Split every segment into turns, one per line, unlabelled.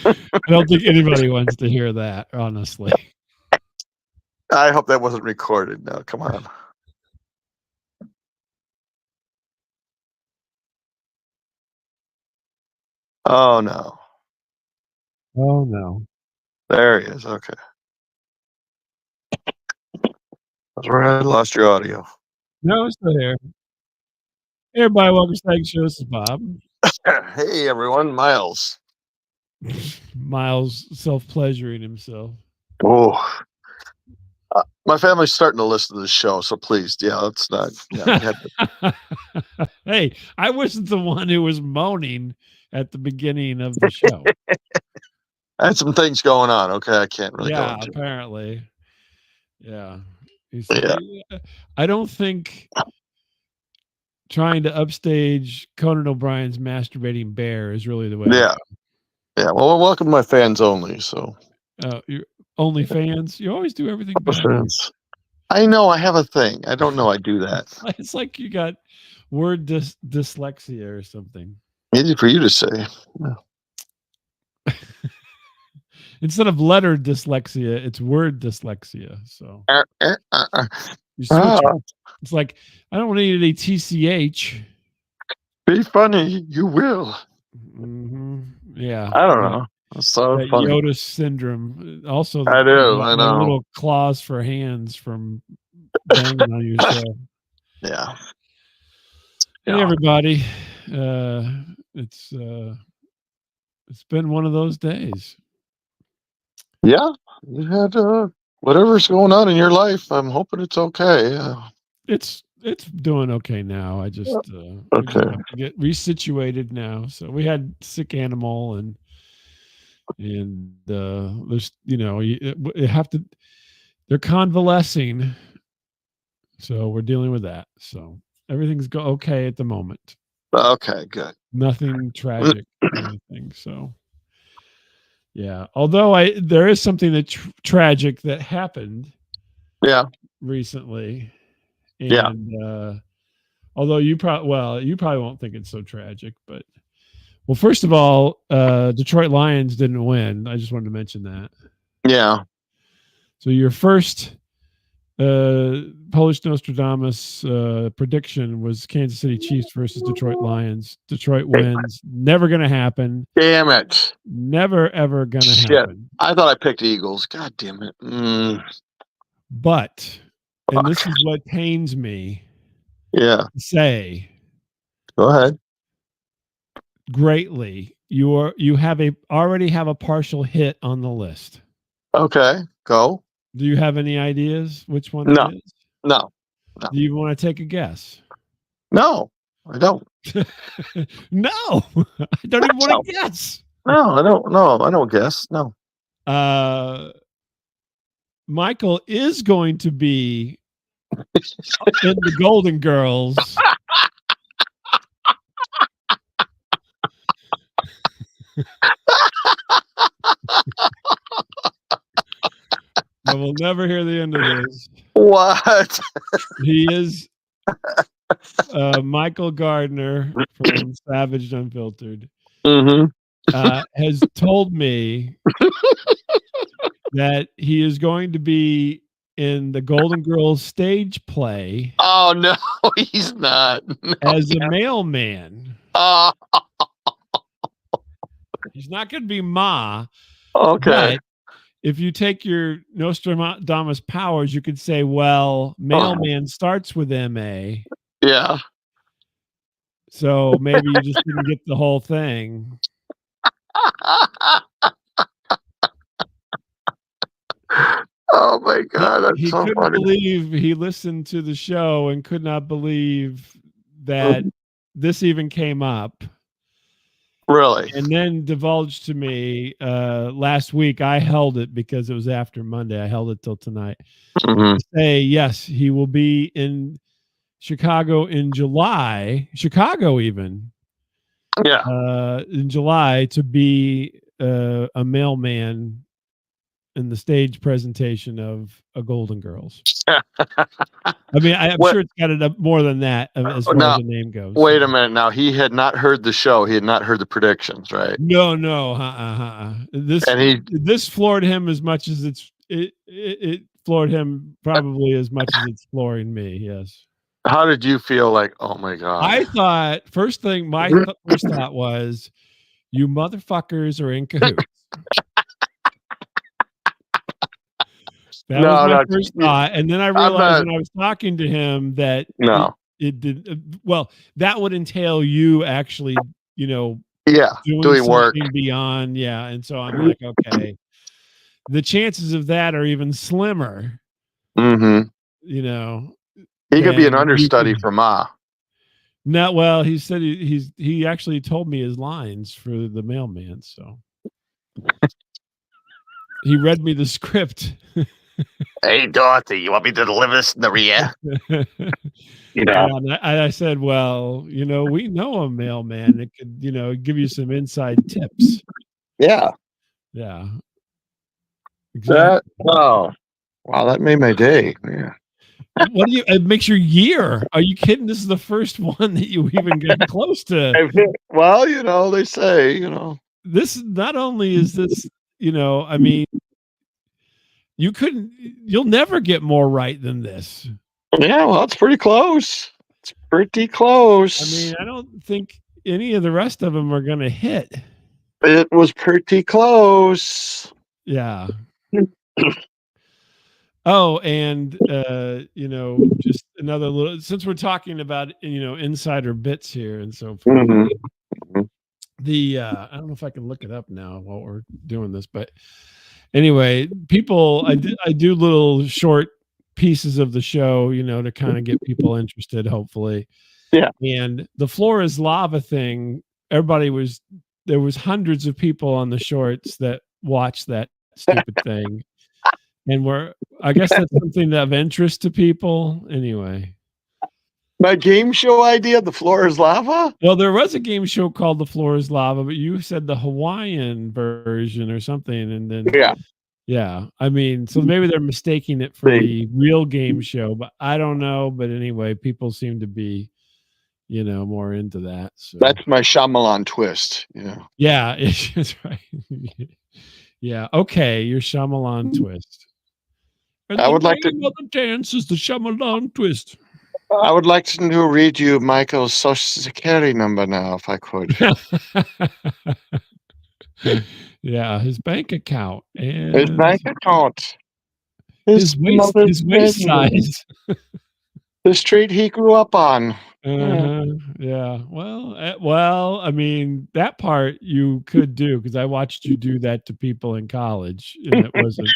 I don't think anybody wants to hear that, honestly.
I hope that wasn't recorded. No, come on. Oh no.
Oh no.
There he is. Okay. That's where I lost your audio.
No, it's still here. Hey, everybody, welcome to Snag Show. This is Bob.
Hey everyone, Miles.
Miles self-pleasuring himself.
Oh, my family's starting to listen to the show, so please, yeah, let's not. Yeah,
Hey, I wasn't the one who was moaning at the beginning of the show.
I had some things going on. Okay, I can't really go
Yeah,
into.
apparently. Yeah.
Yeah.
I don't think trying to upstage Conan O'Brien's masturbating bear is really the way.
Yeah. Yeah. Well, welcome to my fans only. So.
You're only fans. You always do everything backwards.
I know I have a thing. I don't know I do that.
It's like you got word dyslexia or something.
Easy for you to say. Yeah.
Instead of letter dyslexia, it's word dyslexia. So you switch. It's like, I don't need a TCH.
Be funny, you will.
Mm-hmm. Yeah.
I don't know. That's so
that
funny.
Yoda syndrome. Also,
I do. I know.
Little claws for hands from banging on yourself.
Yeah.
Hey, everybody. It's been one of those days.
Yeah. You had whatever's going on in your life. I'm hoping it's okay. Yeah.
It's doing okay now. I just we just have to get resituated now. So we had sick animal and there's you have to. They're convalescing, so we're dealing with that. So everything's okay at the moment.
Okay, good.
Nothing tragic or anything. So yeah, although there is something that tragic that happened.
Yeah.
Recently, and although you probably won't think it's so tragic, but well, first of all, Detroit Lions didn't win. I just wanted to mention that.
Yeah.
So your first Polish Nostradamus prediction was Kansas City Chiefs versus Detroit Lions. Detroit wins. Never going to happen.
Damn it.
Never, ever going to happen.
I thought I picked Eagles. God damn it.
But, and this is what pains me.
Yeah.
To say.
Go ahead.
Greatly. You already have a partial hit on the list.
Okay, go.
Do you have any ideas which one
No.
it is?
No.
Do you want to take a guess?
No, I don't.
No, I don't even want to guess.
No, I don't. No, I don't guess. No.
Michael is going to be in the Golden Girls. I will never hear the end of this.
What?
He is Michael Gardner from Savage Unfiltered. Has told me that he is going to be in the Golden Girls stage play.
Oh no, he's not. No,
as a mailman. He's not going to be Ma.
Okay.
But if you take your Nostradamus powers, you could say, well, mailman starts with M-A.
Yeah.
So maybe you just didn't get the whole thing.
Oh my God, that's
he
so
couldn't
funny.
believe he listened to the show and could not believe that this even came up.
Really?
And then divulged to me last week. I held it because it was after Monday. I held it till tonight. To say, yes, he will be in Chicago in July. Chicago even.
Yeah.
In July to be a mailman in the stage presentation of a Golden Girls. I mean, I'm
What?
sure it's got it more than that as far
Now,
as the name goes.
wait a minute. Now, he had not heard the show. He had not heard the predictions, right?
No. This floored him as much as it floored him probably as much as it's flooring me. Yes.
How did you feel? Like, oh my God.
I thought first thing my first thought was, you motherfuckers are in cahoots. That was my first thought, and then I realized when I was talking to him that it did well. That would entail you actually, doing
work
beyond, and so I'm like, okay, the chances of that are even slimmer.
Mm-hmm. He could be an understudy for Ma.
No, well, he said he actually told me his lines for the mailman, so he read me the script.
Hey, Dorothy, you want me to deliver this in the rear?
And I said, well, we know a mailman that could, give you some inside tips.
Yeah.
Exactly.
Wow, that made my day. Yeah.
It makes your year. Are you kidding? This is the first one that you even get close to.
Well, they say,
this not only is this, I mean, you'll never get more right than this.
Yeah, well, it's pretty close. It's pretty close.
I mean, I don't think any of the rest of them are going to hit.
It was pretty close.
Yeah. Oh, and just another little, since we're talking about insider bits here and so forth.
Mm-hmm.
I don't know if I can look it up now while we're doing this, but anyway, people, I do little short pieces of the show, to kind of get people interested, hopefully.
Yeah.
And the floor is lava thing. There was hundreds of people on the shorts that watched that stupid thing. And I guess that's something of interest to people anyway.
My game show idea, The Floor is Lava?
Well, there was a game show called The Floor is Lava, but you said the Hawaiian version or something. And then, yeah. I mean, so maybe they're mistaking it for the real game show, but I don't know. But anyway, people seem to be, more into that. So.
That's my Shyamalan twist.
Yeah, that's right. Yeah. Okay. Your Shyamalan twist. And
I would like to.
The dance is the Shyamalan twist.
I would like to read you Michael's Social Security number now, if I could.
Yeah, his bank account and
his bank account.
His waist size.
The street he grew up on.
Yeah. Well, I mean, that part you could do because I watched you do that to people in college, and it wasn't.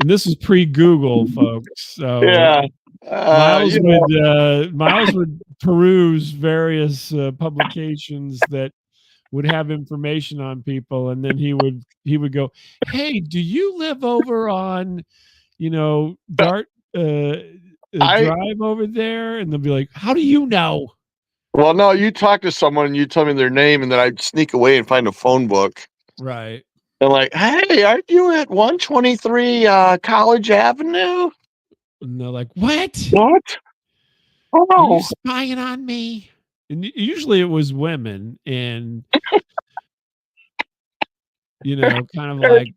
And this is pre-Google, folks. So
yeah.
Miles would peruse various publications that would have information on people, and then he would go, "Hey, do you live over on, Dart Drive over there?" And they'll be like, "How do you know?"
Well, no, you talk to someone and you tell me their name, and then I'd sneak away and find a phone book.
Right.
They're like, "Hey, aren't you at 123 College Avenue?"
And they're like, "What?
What?
Oh, are you spying on me?" And usually it was women, and kind of like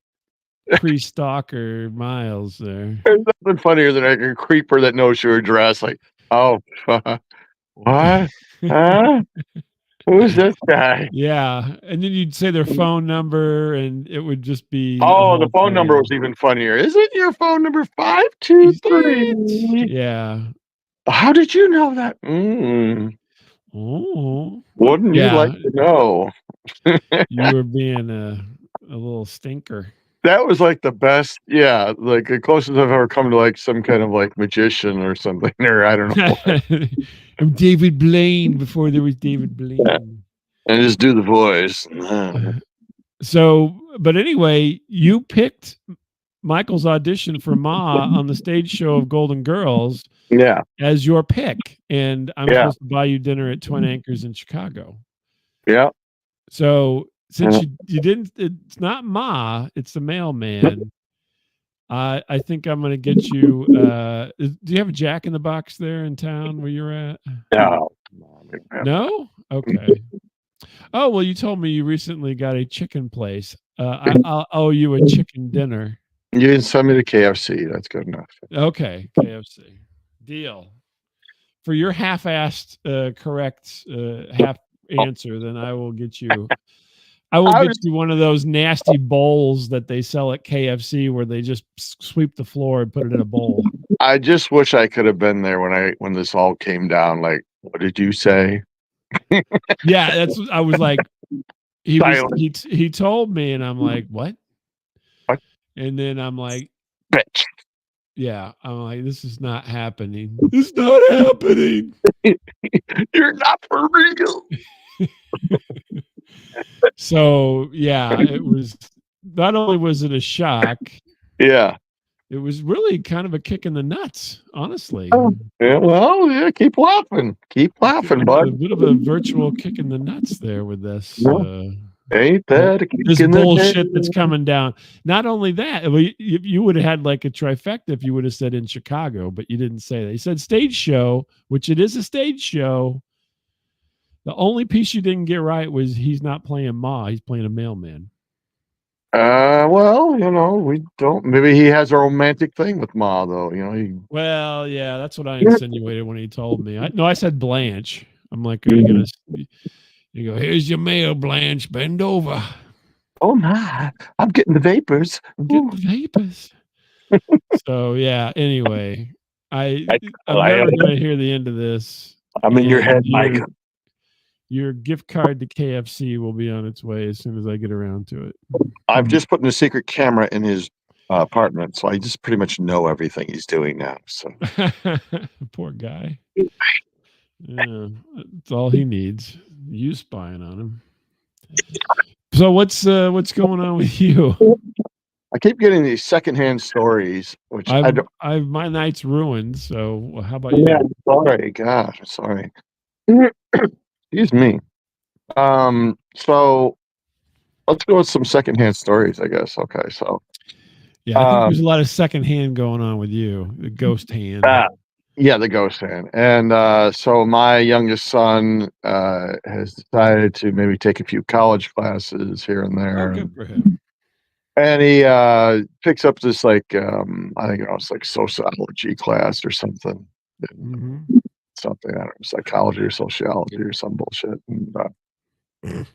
pre-stalker Miles there.
There's nothing funnier than a creeper that knows your address. Like, oh, what? Huh? Who's this guy?
Yeah, and then you'd say their phone number, and it would just be.
Oh, the phone number was even funnier. Isn't your phone number 523?
Yeah.
How did you know that?
Oh,
wouldn't you like to know?
You were being a little stinker.
That was like the best. Yeah, like the closest I've ever come to like some kind of like magician or something, or I don't know.
I'm David Blaine before there was David Blaine. Yeah.
And just do the voice.
So, but anyway, you picked Michael's audition for Ma on the stage show of Golden Girls.
Yeah.
As your pick. And I'm supposed to buy you dinner at Twin Anchors in Chicago.
Yeah.
So since you didn't, it's not Ma, it's the mailman. I think I'm gonna get you. Do you have a Jack in the Box there in town where you're at?
No.
No. Okay. Oh well, you told me you recently got a chicken place. I'll owe you a chicken dinner.
You can send me to KFC. That's good enough.
Okay, KFC deal. For your half-assed correct half answer, then I will get you. I will get you one of those nasty bowls that they sell at KFC where they just sweep the floor and put it in a bowl.
I just wish I could have been there when this all came down. Like, what did you say?
Yeah, that's. I was like, he told me, and I'm like, what?
What?
And then I'm like,
Bitch.
yeah, I'm like, this is not happening. It's not happening.
You're not for real.
So yeah, it was. Not only was it a shock,
Yeah.
it was really kind of a kick in the nuts, honestly.
Yeah, well, yeah, keep laughing. Keep laughing, bud.
A bit of a virtual kick in the nuts there with this.
Ain't that a kick
this
in the
bullshit
head?
that's coming down? Not only that, you would have had like a trifecta if you would have said in Chicago, but you didn't say that. You said stage show, which it is a stage show. The only piece you didn't get right was he's not playing Ma, he's playing a mailman.
Well, we don't. Maybe he has a romantic thing with Ma, though.
Well, yeah, that's what I insinuated when he told me. I said Blanche. I'm like, are you gonna? You go, here's your mail, Blanche. Bend over.
Oh my! I'm getting the vapors.
I'm getting the vapors. So yeah. Anyway, I'm never gonna hear the end of this.
I'm in your head, Mike.
Your gift card to KFC will be on its way as soon as I get around to it.
I've just put in a secret camera in his apartment, so I just pretty much know everything he's doing now. So
poor guy. Yeah, that's all he needs. You spying on him. So what's going on with you?
I keep getting these secondhand stories, which
my night's ruined. So how about you?
Sorry, gosh, sorry. Excuse me. So let's go with some secondhand stories, I guess. Okay, so
yeah, I think there's a lot of secondhand going on with you. The ghost hand.
Yeah, the ghost hand. And so my youngest son has decided to maybe take a few college classes here and there.
Oh, good for him.
And he picks up this I think it's like sociology class or something.
Mm-hmm.
Something, I don't know, psychology or sociology or some bullshit. And,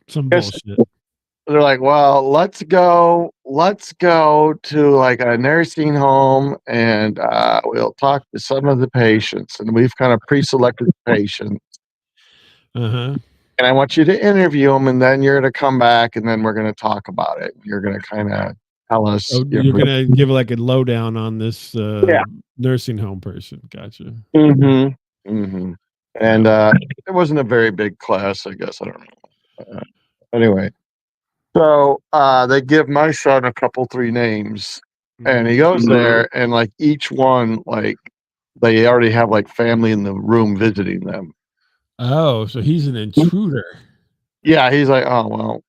some bullshit.
They're like, well, let's go to like a nursing home and we'll talk to some of the patients. And we've kind of pre-selected the patients.
Uh-huh.
And I want you to interview them, and then you're going to come back, and then we're going to talk about it. You're going to kind of tell us.
Oh, you're going to give like a lowdown on this nursing home person. Gotcha.
Mm-hmm. Mm-hmm. And it wasn't a very big class, I guess. I don't know. Anyway, so they give my son a couple, 3 names, and he goes there, and like each one, like they already have like family in the room visiting them.
Oh, so he's an intruder.
Yeah, he's like, oh well,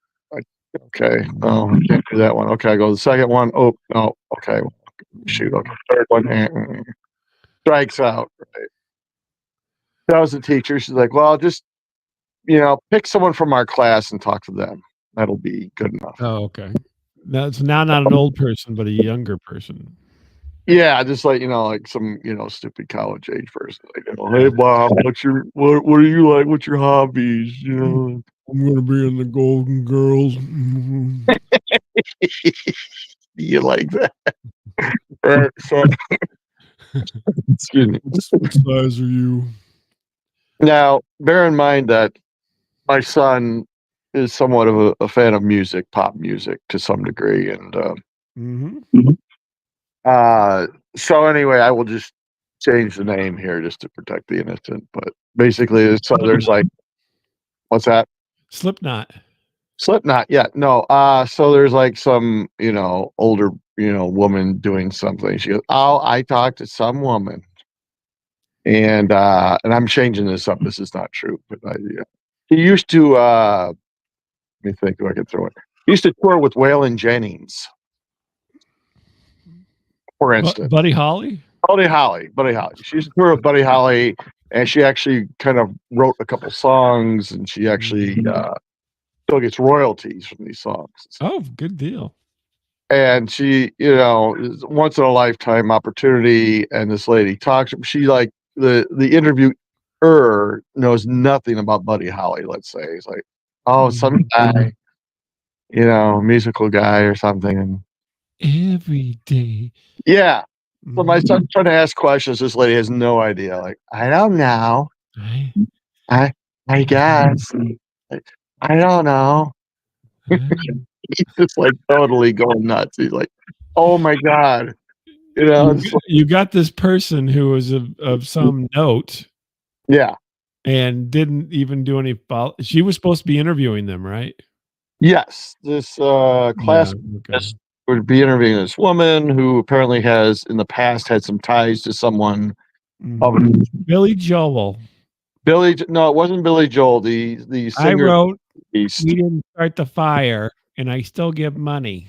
okay, oh, I can't do that one. Okay, I go to the second one. Oh no, okay, shoot, okay, third one strikes out. Right. That was the teacher. She's like, well, just pick someone from our class and talk to them. That'll be good enough.
Oh, okay. That's now not an old person, but a younger person.
Yeah, just like like some stupid college age person. Like, hey Bob, what are you like? What's your hobbies? I'm
gonna be in the Golden Girls.
You like that? Right, so excuse me.
What size are you?
Now, bear in mind that my son is somewhat of a fan of music, pop music to some degree, and so anyway, I will just change the name here just to protect the innocent. But basically, so there's like, what's that?
Slipknot.
Yeah, no. So there's like some older woman doing something. She goes, "Oh, I talked to some woman," and I'm changing this up. This is not true, but he used to Let me think if I can throw it. He used to tour with Waylon Jennings, for instance.
Buddy Holly?
Buddy Holly. She used to tour with Buddy Holly, and she actually kind of wrote a couple songs, and she actually still gets royalties from these songs.
Oh, good deal.
And she, you know, is once in a lifetime opportunity. And this lady talks. She like the interviewer knows nothing about Buddy Holly. Let's say he's like, oh, some guy, you know, musical guy or something. And
every day.
Yeah. So my son's trying to ask questions. This lady has no idea. Like, I don't know. I guess. I don't know. He's just like totally going nuts. He's like, oh my God. You know,
you got this person who was of some note.
Yeah.
And didn't even do any follow. She was supposed to be interviewing them, right?
Yes. This class would be interviewing this woman who apparently has in the past had some ties to someone.
Billy Joel.
No, it wasn't Billy Joel. The singer.
I wrote, we didn't start the fire, and I still give money.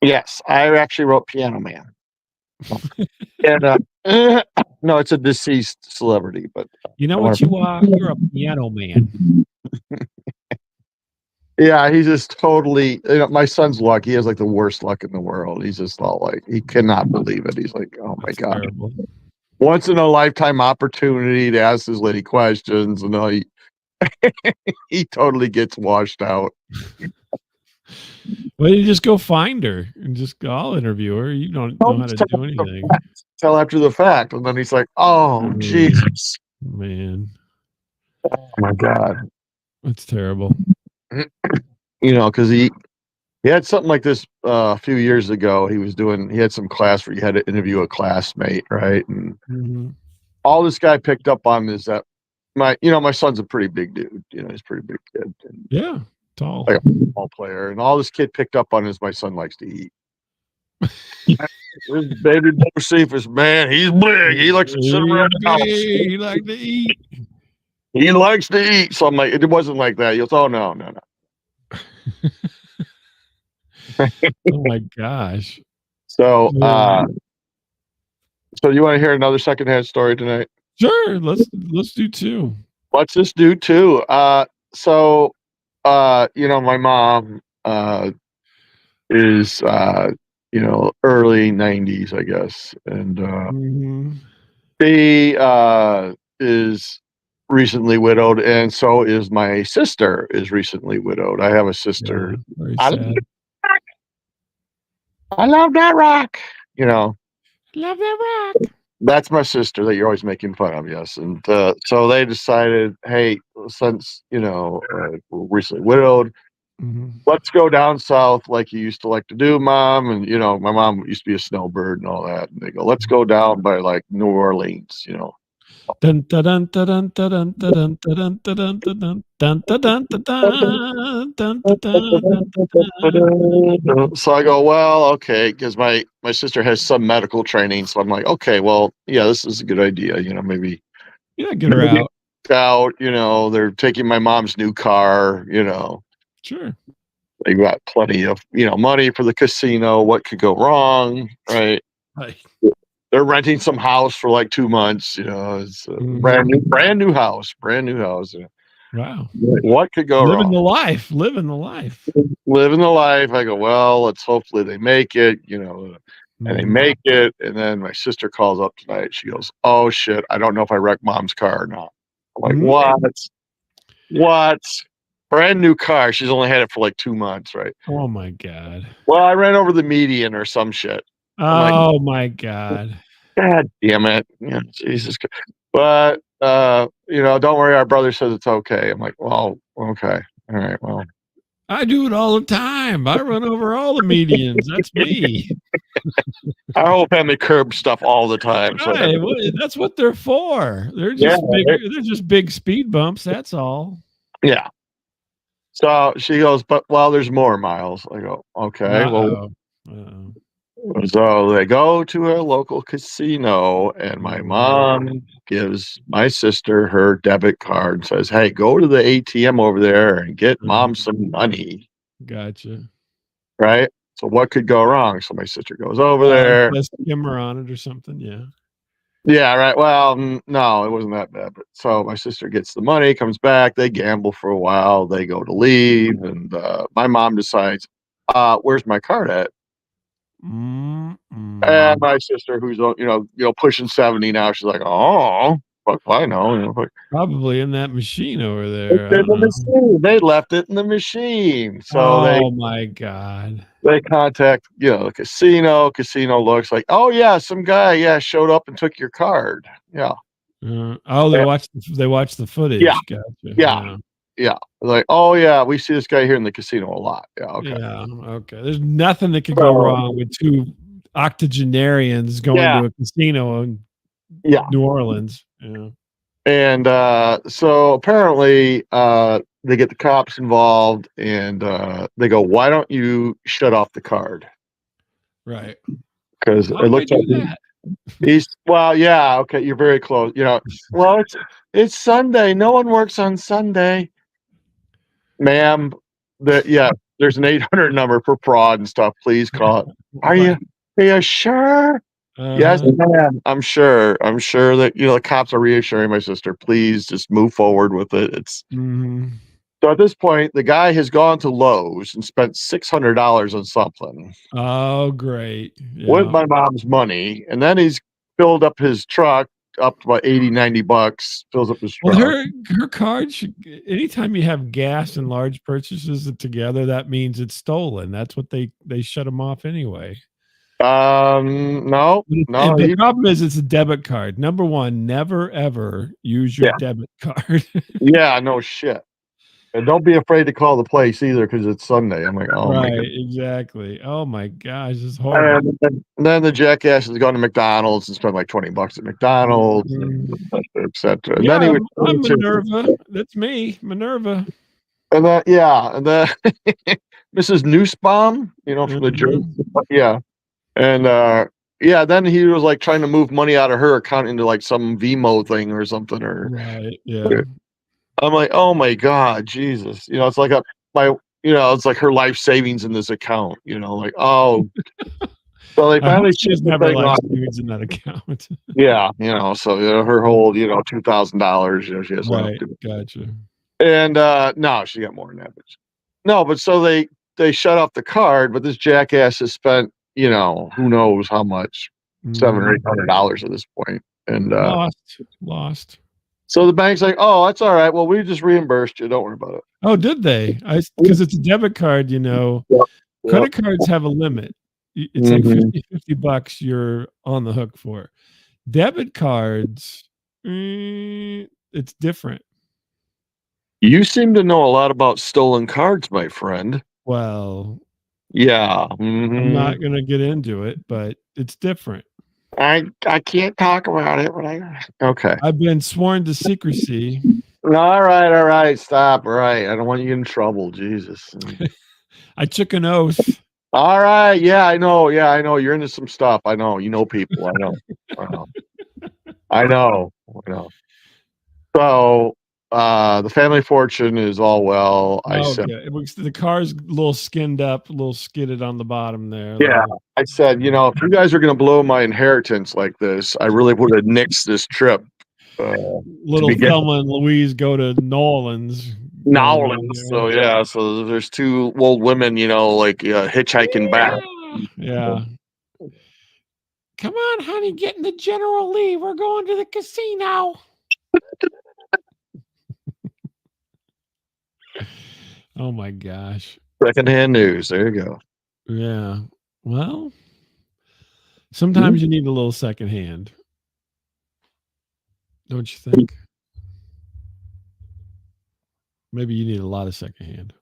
Yes, I actually wrote Piano Man. And no, it's a deceased celebrity, but
you know what you are? You're a piano man.
Yeah, he's just totally. You know, my son's luck. He has like the worst luck in the world. He's just all like, he cannot believe it. He's like, oh my God. Terrible. Once in a lifetime opportunity to ask this lady questions, and he totally gets washed out.
Well, you just go find her and just go, I'll interview her. You don't know how to do anything.
Tell after the fact. And then he's like, oh, Jesus.
Man.
Oh, my God.
That's terrible.
You know, because he had something like this a few years ago. He had some class where you had to interview a classmate, right? And all this guy picked up on is that my son's a pretty big dude. You know, he's a pretty big kid. And
yeah. Tall.
Like a football player. And all this kid picked up on is my son likes to eat. This baby Josephus, man, he's big. He likes to sit around the house.
He likes to eat.
He likes to eat. So I'm like, it wasn't like that. He goes, oh, no.
Oh, my gosh.
So, so you want to hear another secondhand story tonight?
Sure. Let's do two.
Let's just do two. So, you know, my mom is you know, early 90s, I guess, and she is recently widowed, and so is my sister is recently widowed. I have a sister.
Yeah,
I love that rock. You know,
love that rock.
That's my sister that you're always making fun of, yes. And so they decided, hey, since, you know, we're recently widowed, let's go down south like you used to like to do, Mom. And, you know, my mom used to be a snowbird and all that. And they go, let's go down by like New Orleans, you know.
Dun, dun, dun, dun, dun, dun, dun, dun, dun, dun, dun, dun, dun, dun, dun.
So I go, well, okay, because my sister has some medical training, so I'm like, okay, well, yeah, this is a good idea, you know, maybe
get her
out. You know, they're taking my mom's new car, you know.
Sure.
They got plenty of, you know, money for the casino. What could go wrong, right?
Right.
They're renting some house for like 2 months, you know. It's a brand new house.
Wow.
What could go wrong?
Living the life.
Living the life. I go, well, let's hopefully they make it, you know. And they make it. And then my sister calls up tonight. She goes, oh, shit, I don't know if I wrecked Mom's car or not. I'm like, what? Brand new car. She's only had it for like 2 months, right?
Oh, my God.
Well, I ran over the median or some shit.
Oh, my God.
God damn it. Yeah, Jesus. But, you know, don't worry. Our brother says it's okay. I'm like, well, okay. All right. Well,
I do it all the time. I run over all the medians. That's me.
Our whole family curb stuff all the time. So
that's what they're for. They're just big speed bumps. That's all.
Yeah. So she goes, but well, there's more, Miles. I go, okay. Well, So they go to a local casino, and my mom gives my sister her debit card and says, "Hey, go to the ATM over there and get mom some money."
Gotcha.
Right? So what could go wrong? So my sister goes over there.
A skimmer on it or something. Yeah.
Yeah, right. Well, no, it wasn't that bad. But so my sister gets the money, comes back. They gamble for a while. They go to leave, and my mom decides, "Where's my card at?" And my sister, who's pushing 70 now, she's like, "Oh, fuck, I know." Like,
Probably in that machine over
it's
there. I
in
don't
the
know.
machine. They left it in the machine. So
Oh my God.
they contact the casino. Casino looks like, "Oh yeah, some guy showed up and took your card." Yeah.
Oh,
Yeah.
they watched the
Yeah.
footage. Gotcha.
Yeah. Yeah. Like, "Oh yeah, we see this guy here in the casino a lot." Yeah. Okay.
Yeah. Okay. There's nothing that could go
So,
wrong with two octogenarians going
yeah.
to a casino in
Yeah.
New Orleans. Yeah.
And so apparently they get the cops involved, and they go, "Why don't you shut off the card?"
Right.
Because
How
it
do I
looks like
do that?
well, yeah, okay, you're very close. Well, it's Sunday. No one works on Sunday, ma'am. There's an 800 number for fraud and stuff. Please call it. Are you?
Right.
Are you sure? Yes,
Uh-huh.
ma'am. I'm sure. I'm sure that the cops are reassuring my sister. Please just move forward with it. It's
Mhm.
So at this point, the guy has gone to Lowe's and spent $600 on something
Oh, great.
with
Yeah.
my mom's money, and then he's filled up his truck up to about 80, $90, fills up his
Well,
truck.
her card should anytime you have gas and large purchases together, that means it's stolen. That's what they shut them off anyway.
No, no,
And the problem is it's a debit card. Number 1, never ever use your
yeah,
debit card.
yeah, no shit. And don't be afraid to call the place either because it's Sunday. I'm like, oh my
Right,
god.
exactly. Oh my gosh, it's horrible.
And then the jackass has gone to McDonald's and spent like $20 at McDonald's,
Mhm.
et cetera. And then
Yeah,
he was
I'm Minerva. That's me, Minerva.
and then Mrs. Nussbaum, from the Jersey.
Mhm.
Yeah. And then he was like trying to move money out of her account into like some Vimo thing or something. Or
Right, yeah.
I'm like, oh my god, Jesus! It's like it's like her life savings in this account. Like, oh, so they
I hope
finally
she
shut
doesn't
the
have her
thing
life
off.
savings in that account.
Yeah, so her whole $2,000. She has left.
Right, gotcha.
And no, she got more than that. But no, but so they shut off the card, but this jackass has spent who knows how much, $700 or $800 at this point. And
Lost.
so the bank's like, "Oh, that's all right. Well, we just reimbursed you. Don't worry about it."
Oh, did they? Because it's a debit card,
Yep. Yep.
credit cards have a limit. It's like
Mhm.
$50 you're on the hook for. Debit cards, it's different.
You seem to know a lot about stolen cards, my friend.
Well,
Yeah.
I'm
Mhm.
not gonna get into it, but it's different.
I can't talk about it, but okay.
I've been sworn to secrecy.
All right. Stop. All right. I don't want you in trouble. Jesus.
I took an oath.
All right. Yeah, I know. Yeah, I know. You're into some stuff. I know. You know people. I know. I know. I know. I know. So, the family fortune is all well. I
Oh,
said,
okay. The car's a little skinned up, a little skidded on the bottom there.
yeah. I said, if you guys are going to blow my inheritance like this, I really would have nixed this trip. To
Little
begin
Thelma and Louise go to Nolans going on
Nowlands.
there.
So yeah, so there's two old women, like hitchhiking back.
Yeah. Come on, honey, get in the General Lee. We're going to the casino. Oh my gosh.
Secondhand news. There you go.
Yeah. Well, sometimes you need a little secondhand. Don't you think? Maybe you need a lot of secondhand.